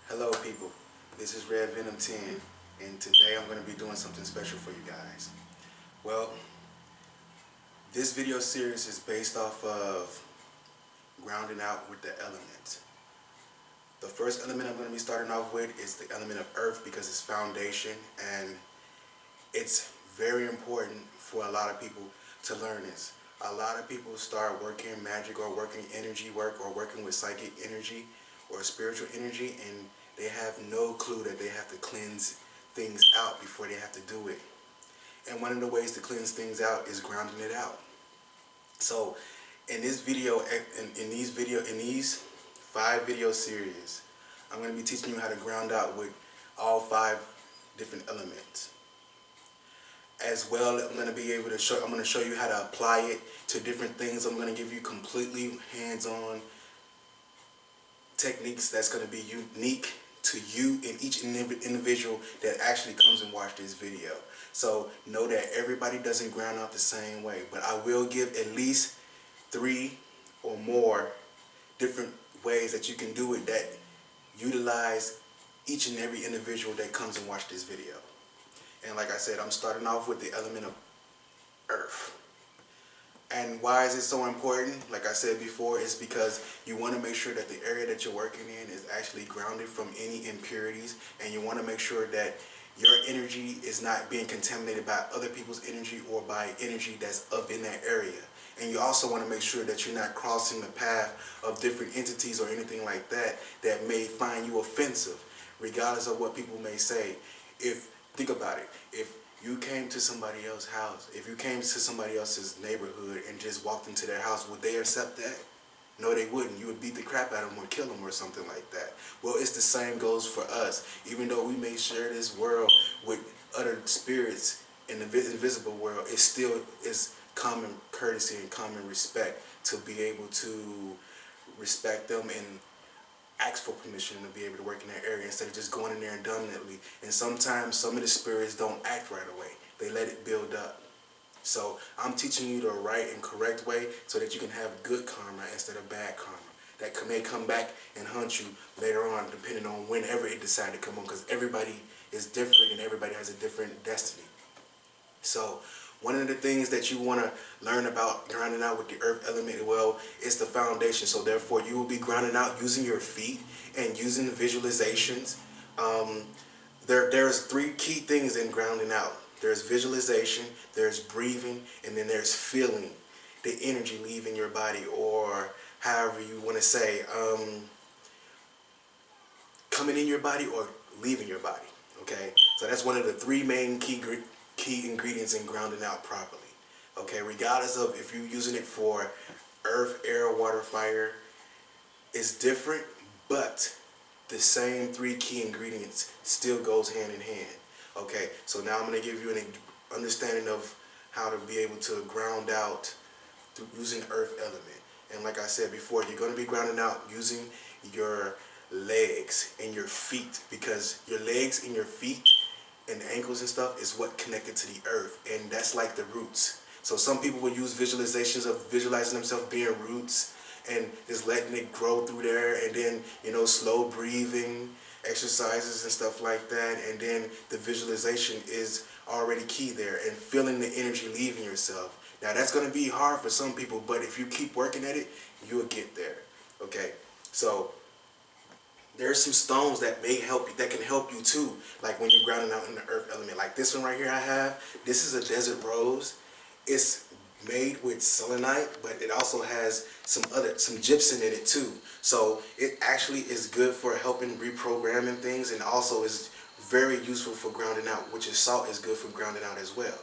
Hello people, this is Red Venom 10 and today I'm going to be doing something special for you guys. Well, this video series is based off of grounding out with the elements. The first element I'm going to be starting off with is the element of earth because it's foundation and it's very important for a lot of people to learn this. A lot of people start working magic or working energy work or working with psychic energy or spiritual energy and they have no clue that they have to cleanse things out before they have to do it. And one of the ways to cleanse things out is grounding it out. So in this video, in these 5 video series, I'm going to be teaching you how to ground out with all 5 different elements. As well, I'm going to show you how to apply it to different things. I'm going to give you completely hands-on techniques that's going to be unique to you and each individual that actually comes and watch this video. So know that everybody doesn't ground out the same way, but I will give at least 3 or more different ways that you can do it that utilize each and every individual that comes and watch this video. And like I said, I'm starting off with the element of earth. And why is it so important? Like I said before, it's because you want to make sure that the area that you're working in is actually grounded from any impurities, and you want to make sure that your energy is not being contaminated by other people's energy or by energy that's up in that area. And you also want to make sure that you're not crossing the path of different entities or anything like that that may find you offensive, regardless of what people may say. Think about it. If you came to somebody else's house, if you came to somebody else's neighborhood and just walked into their house, would they accept that? No, they wouldn't. You would beat the crap out of them or kill them or something like that. Well, it's the same goes for us. Even though we may share this world with other spirits in the invisible world, it still is common courtesy and common respect to be able to respect them and ask for permission to be able to work in that area instead of just going in there indolently. And sometimes some of the spirits don't act right away. They let it build up. So I'm teaching you the right and correct way so that you can have good karma instead of bad karma. That may come back and hunt you later on depending on whenever it decides to come on, because everybody is different and everybody has a different destiny. So one of the things that you want to learn about grounding out with the earth element, well, is the foundation. So therefore, you will be grounding out using your feet and using visualizations. There's 3 key things in grounding out. There's visualization, there's breathing, and then there's feeling the energy leaving your body, or however you want to say, coming in your body or leaving your body. Okay, so that's one of the 3 main key ingredients in grounding out properly. Okay, regardless of if you're using it for earth, air, water, fire, it's different, but the same 3 key ingredients still goes hand in hand. Okay, so now I'm going to give you an understanding of how to be able to ground out through using earth element. And like I said before, you're going to be grounding out using your legs and your feet, because your legs and your feet and the ankles and stuff is what connected to the earth, and that's like the roots. So some people will use visualizations of visualizing themselves being roots and just letting it grow through there, and then, you know, slow breathing exercises and stuff like that, and then the visualization is already key there, and feeling the energy leaving yourself. Now that's going to be hard for some people, but if you keep working at it, you'll get there. Okay, so there's some stones that may help you, that can help you too, like when you're grounding out in the earth element. Like this one right here I have, this is a desert rose. It's made with selenite, but it also has some gypsum in it too. So it actually is good for helping reprogramming things, and also is very useful for grounding out, which is salt is good for grounding out as well.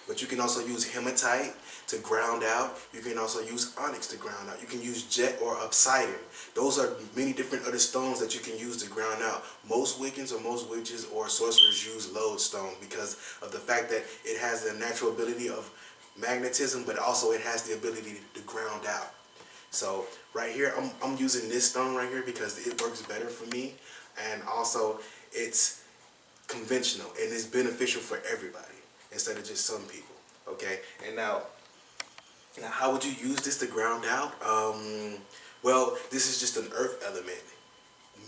But you can also use hematite to ground out. You can also use onyx to ground out. You can use jet or obsidian. Those are many different other stones that you can use to ground out. Most Wiccans or most witches or sorcerers use lodestone because of the fact that it has the natural ability of magnetism, but also it has the ability to ground out. So right here, I'm using this stone right here because it works better for me, and also it's conventional and it's beneficial for everybody instead of just some people. Okay, and now how would you use this to ground out? Well, this is just an earth element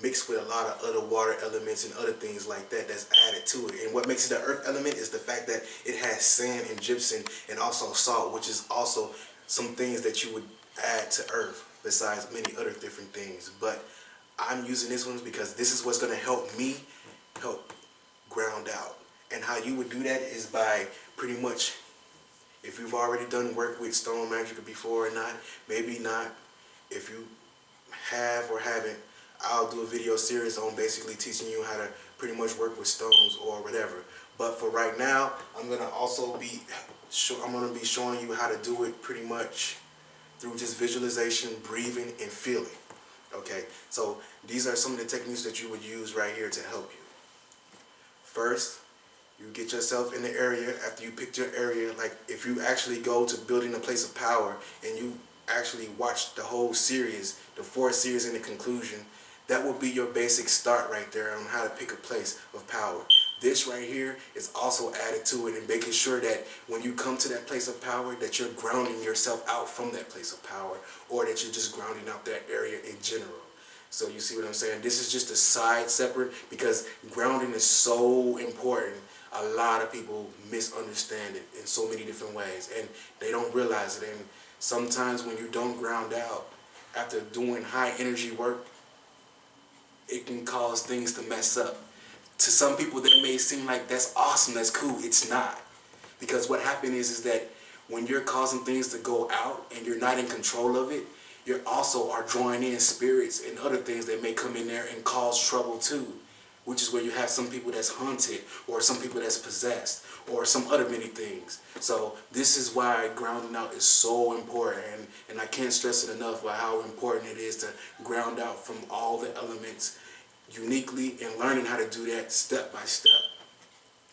mixed with a lot of other water elements and other things like that that's added to it. And what makes it an earth element is the fact that it has sand and gypsum and also salt, which is also some things that you would add to earth besides many other different things. But I'm using this one because this is what's going to help me help ground out. And how you would do that is by pretty much, if you've already done work with stone magic before or not, maybe not. If you have or haven't, I'll do a video series on basically teaching you how to pretty much work with stones or whatever. But for right now, I'm gonna also be showing you how to do it pretty much through just visualization, breathing, and feeling. Okay, so these are some of the techniques that you would use right here to help you. First, you get yourself in the area. After you picked your area, like if you actually go to building a place of power and you actually watch the whole series, the 4 series in the conclusion, that will be your basic start right there on how to pick a place of power. This right here is also added to it and making sure that when you come to that place of power that you're grounding yourself out from that place of power, or that you're just grounding out that area in general. So you see what I'm saying? This is just a side separate because grounding is so important. A lot of people misunderstand it in so many different ways and they don't realize it. And sometimes when you don't ground out after doing high energy work, it can cause things to mess up. To some people that may seem like that's awesome, that's cool. It's not. Because what happens is that when you're causing things to go out and you're not in control of it, you also are drawing in spirits and other things that may come in there and cause trouble too. Which is where you have some people that's haunted or some people that's possessed or some other many things. So this is why grounding out is so important, and I can't stress it enough about how important it is to ground out from all the elements uniquely and learning how to do that step by step.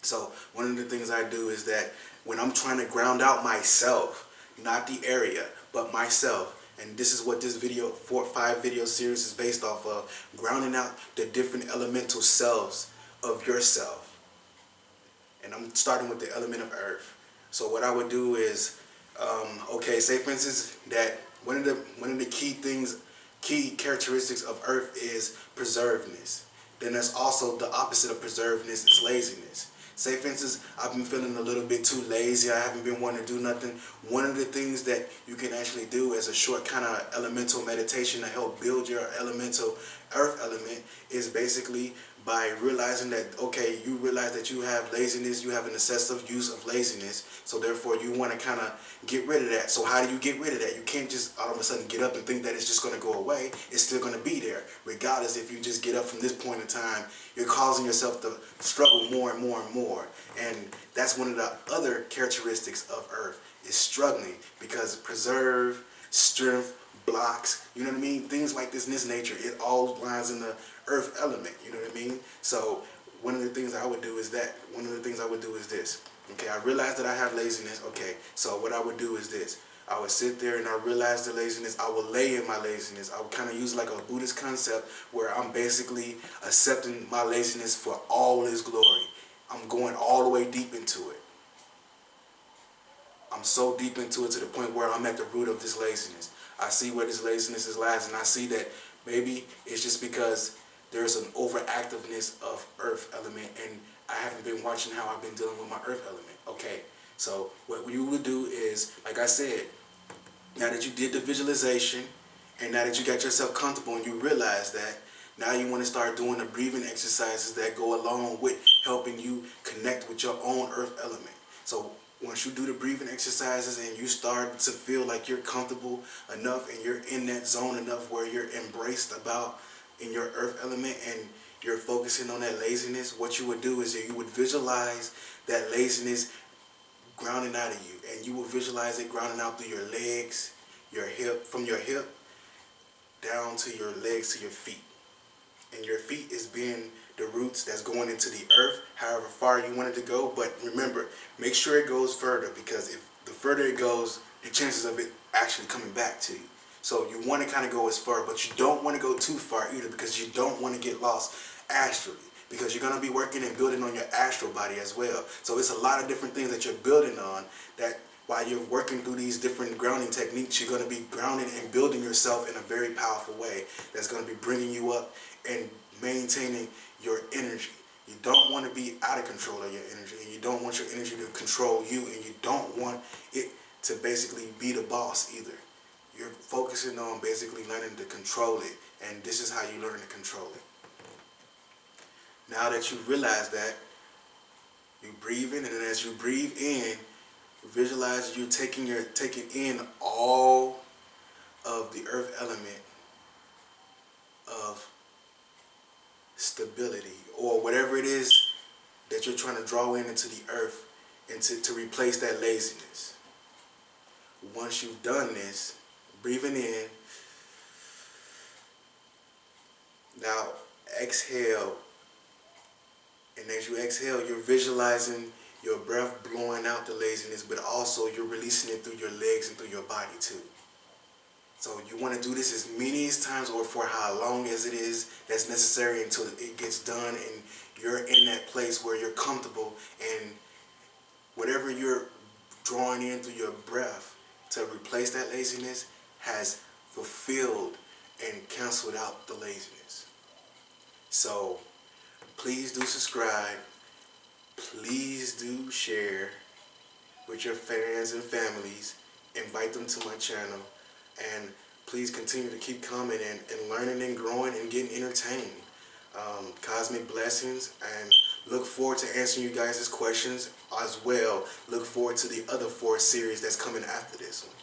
So one of the things I do is that when I'm trying to ground out myself, not the area, but myself, and this is what this video, 4 or 5 video series is based off of, grounding out the different elemental selves of yourself. And I'm starting with the element of earth. So what I would do is, okay, say for instance that one of the key characteristics of earth is preservedness. Then there's also the opposite of preservedness is laziness. Say for instance, I've been feeling a little bit too lazy, I haven't been wanting to do nothing. One of the things that you can actually do as a short kind of elemental meditation to help build your elemental earth element is basically by realizing that, okay, you realize that you have laziness, you have an excessive use of laziness, so therefore you want to kind of get rid of that. So how do you get rid of that? You can't just all of a sudden get up and think that it's just going to go away. It's still going to be there. Regardless, if you just get up from this point in time, you're causing yourself to struggle more and more and more. And that's one of the other characteristics of earth, is struggling, because preserve, strength, blocks, you know what I mean? Things like this in this nature, it all lines in the earth element, you know what I mean? So one of the things I would do is that. One of the things I would do is this. Okay, I realize that I have laziness. Okay, so what I would do is this. I would sit there and I realize the laziness. I would lay in my laziness. I would kind of use like a Buddhist concept where I'm basically accepting my laziness for all its glory. I'm going all the way deep into it. I'm so deep into it to the point where I'm at the root of this laziness. I see where this laziness is lies, and I see that maybe it's just because there's an overactiveness of earth element, and I haven't been watching how I've been dealing with my earth element. Okay, so what you would do is, like I said, now that you did the visualization, and now that you got yourself comfortable and you realize that, now you want to start doing the breathing exercises that go along with helping you connect with your own earth element. So once you do the breathing exercises and you start to feel like you're comfortable enough and you're in that zone enough where you're embraced about in your earth element and you're focusing on that laziness, what you would do is that you would visualize that laziness grounding out of you, and you will visualize it grounding out through your legs, your hip, from your hip down to your legs to your feet. And your feet is being the roots that's going into the earth, however far you want it to go. But remember, make sure it goes further, because if the further it goes, the chances of it actually coming back to you. So you want to kind of go as far, but you don't want to go too far either, because you don't want to get lost astrally, because you're going to be working and building on your astral body as well. So it's a lot of different things that you're building on, that while you're working through these different grounding techniques, you're going to be grounding and building yourself in a very powerful way that's going to be bringing you up and maintaining your energy. You don't want to be out of control of your energy, and you don't want your energy to control you, and you don't want it to basically be the boss either. You're focusing on basically learning to control it, and this is how you learn to control it. Now that you realize that, you breathe in, and then as you breathe in, visualize you taking in all of the earth element of stability, or whatever it is that you're trying to draw into the earth, and to replace that laziness. Once you've done this, breathing in, now exhale, and as you exhale, you're visualizing your breath blowing out the laziness, but also you're releasing it through your legs and through your body too. So you want to do this as many times, or for how long as it is that's necessary, until it gets done and you're in that place where you're comfortable, and whatever you're drawing in through your breath to replace that laziness has fulfilled and canceled out the laziness. So please do subscribe. Please do share with your friends and families. Invite them to my channel. And please continue to keep coming and learning and growing and getting entertained. Cosmic blessings, and look forward to answering you guys' questions as well. Look forward to the other 4 series that's coming after this one.